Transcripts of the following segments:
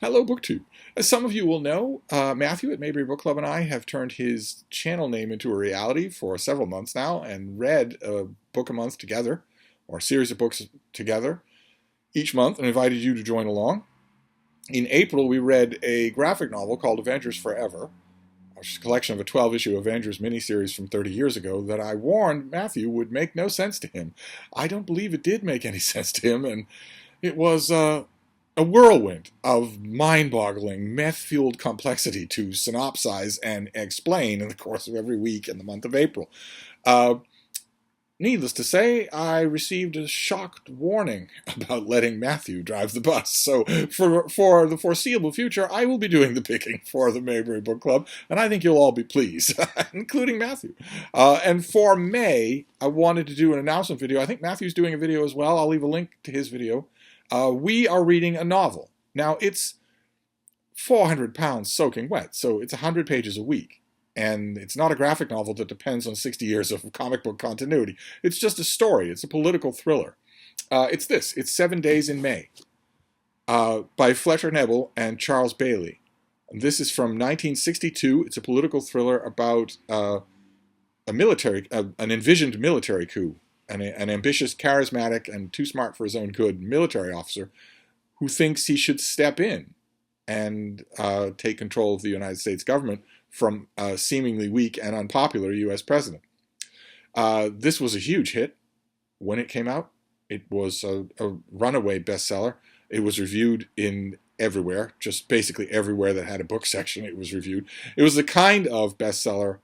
Hello, BookTube. As some of you will know, Matthew at Mayberry Book Club and I have turned his channel name into a reality for several months now and read a book a month together, or a series of books together each month, and invited you to join along. In April, we read a graphic novel called Avengers Forever, which is a collection of a 12-issue Avengers miniseries from 30 years ago that I warned Matthew would make no sense to him. I don't believe it did make any sense to him, and it was a whirlwind of mind-boggling, meth-fueled complexity to synopsize and explain in the course of every week in the month of April. Needless to say, I received a shocked warning about letting Matthew drive the bus. So for the foreseeable future, I will be doing the picking for the Mayberry Book Club, and I think you'll all be pleased, including Matthew. And for May, I wanted to do an announcement video. I think Matthew's doing a video as well. I'll leave a link to his video. We are reading a novel. Now, it's 400 pounds soaking wet, so it's 100 pages a week. And it's not a graphic novel that depends on 60 years of comic book continuity. It's just a story. It's a political thriller. It's 7 Days in May by Fletcher Nebel and Charles Bailey. And this is from 1962. It's a political thriller about an envisioned military coup. An ambitious, charismatic, and too smart for his own good military officer who thinks he should step in and take control of the United States government from a seemingly weak and unpopular U.S. president. This was a huge hit when it came out. It was a runaway bestseller. It was reviewed in everywhere, just basically everywhere that had a book section it was reviewed. It was the kind of bestseller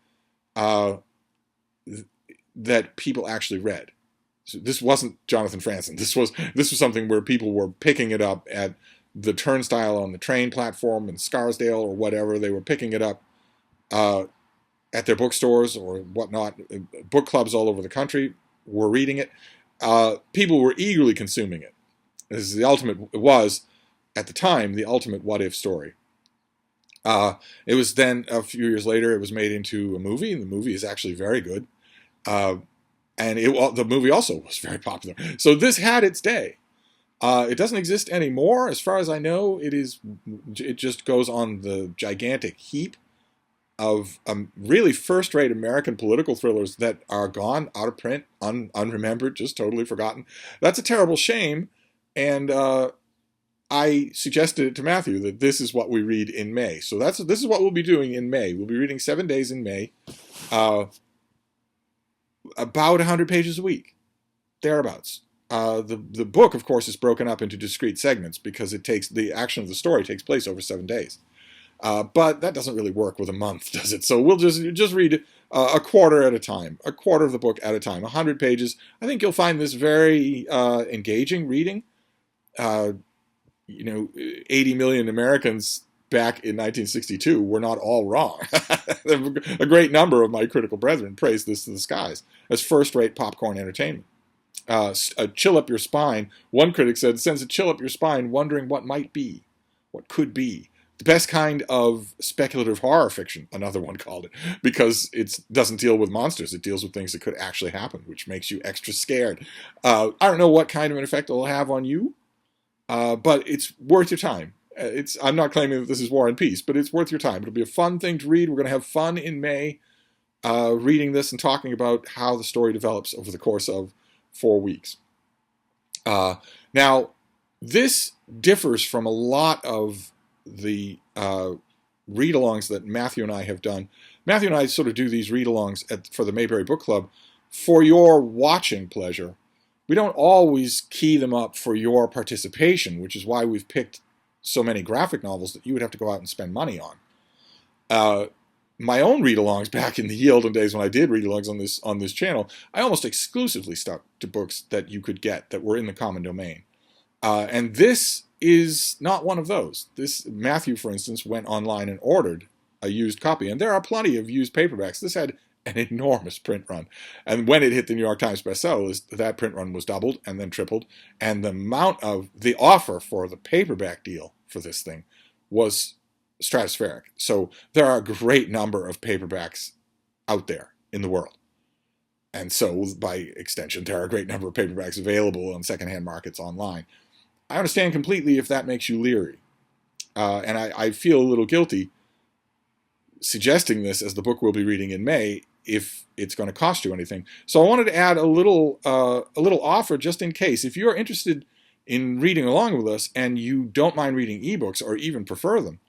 that people actually read. So this wasn't Jonathan Franzen. This was something where people were picking it up at the turnstile on the train platform in Scarsdale or whatever. They were picking it up at their bookstores or whatnot. Book clubs all over the country were reading it. People were eagerly consuming it. It was, at the time, the ultimate what-if story. It was then, a few years later, it was made into a movie, and the movie is actually very good. And the movie also was very popular. So this had its day. It doesn't exist anymore. As far as I know, it just goes on the gigantic heap of really first-rate American political thrillers that are gone, out of print, unremembered, just totally forgotten. That's a terrible shame, and I suggested it to Matthew that this is what we read in May. So this is what we'll be doing in May. We'll be reading 7 Days in May, about 100 pages a week, thereabouts. The book, of course, is broken up into discrete segments because the action of the story takes place over 7 days. But that doesn't really work with a month, does it? So we'll just read a quarter at a time, a quarter of the book at a time, 100 pages. I think you'll find this very engaging reading. 80 million Americans back in 1962 were not all wrong. A great number of my critical brethren praised this to the skies as first-rate popcorn entertainment. A chill up your spine. One critic said, sends a chill up your spine wondering what might be, what could be. The best kind of speculative horror fiction, another one called it, because it doesn't deal with monsters. It deals with things that could actually happen, which makes you extra scared. I don't know what kind of an effect it'll have on you, but it's worth your time. I'm not claiming that this is War and Peace, but it's worth your time. It'll be a fun thing to read. We're going to have fun in May reading this and talking about how the story develops over the course of 4 weeks. Now, this differs from a lot of the read-alongs that Matthew and I have done. Matthew and I sort of do these read-alongs for the Mayberry Book Club for your watching pleasure. We don't always key them up for your participation, which is why we've picked so many graphic novels that you would have to go out and spend money on. My own read-alongs back in the olden days when I did read-alongs on this channel, I almost exclusively stuck to books that you could get that were in the common domain. And this is not one of those. Matthew, for instance, went online and ordered a used copy, and there are plenty of used paperbacks. This had an enormous print run, and when it hit the New York Times bestseller list, that print run was doubled and then tripled, and the offer for the paperback deal for this thing was stratospheric. So there are a great number of paperbacks out there in the world. And so, by extension, there are a great number of paperbacks available on secondhand markets online. I understand completely if that makes you leery. And I feel a little guilty suggesting this as the book we'll be reading in May if it's going to cost you anything. So I wanted to add a little offer just in case. If you're interested in reading along with us and you don't mind reading ebooks or even prefer them,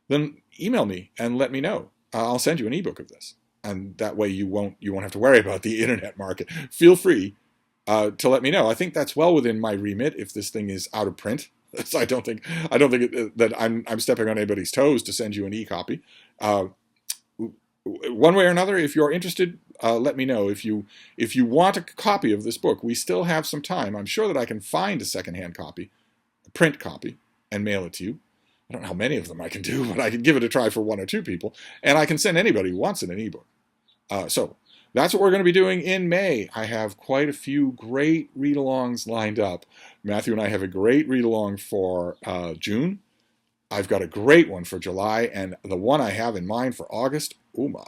then email me and let me know. I'll send you an ebook of this, and that way you won't have to worry about the internet market. Feel free to let me know. I think that's well within my remit if this thing is out of print. So I don't think that I'm stepping on anybody's toes to send you an e-copy. One way or another, if you're interested, let me know. If you want a copy of this book, we still have some time. I'm sure that I can find a secondhand copy, a print copy, and mail it to you. I don't know how many of them I can do, but I can give it a try for 1 or 2 people, and I can send anybody who wants it an ebook. So that's what we're going to be doing in May. I have quite a few great read-alongs lined up. Matthew and I have a great read-along for June. I've got a great one for July, and the one I have in mind for August, oh my,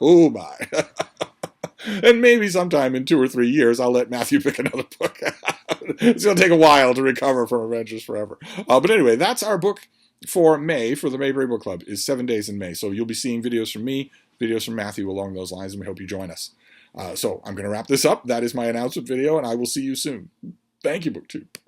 oh my. And maybe sometime in 2 or 3 years, I'll let Matthew pick another book. It's going to take a while to recover from Adventures Forever. But anyway, that's our book for May, for the Mayberry Book Club, is 7 Days in May. So you'll be seeing videos from me, videos from Matthew along those lines, and we hope you join us. So I'm going to wrap this up. That is my announcement video, and I will see you soon. Thank you, BookTube.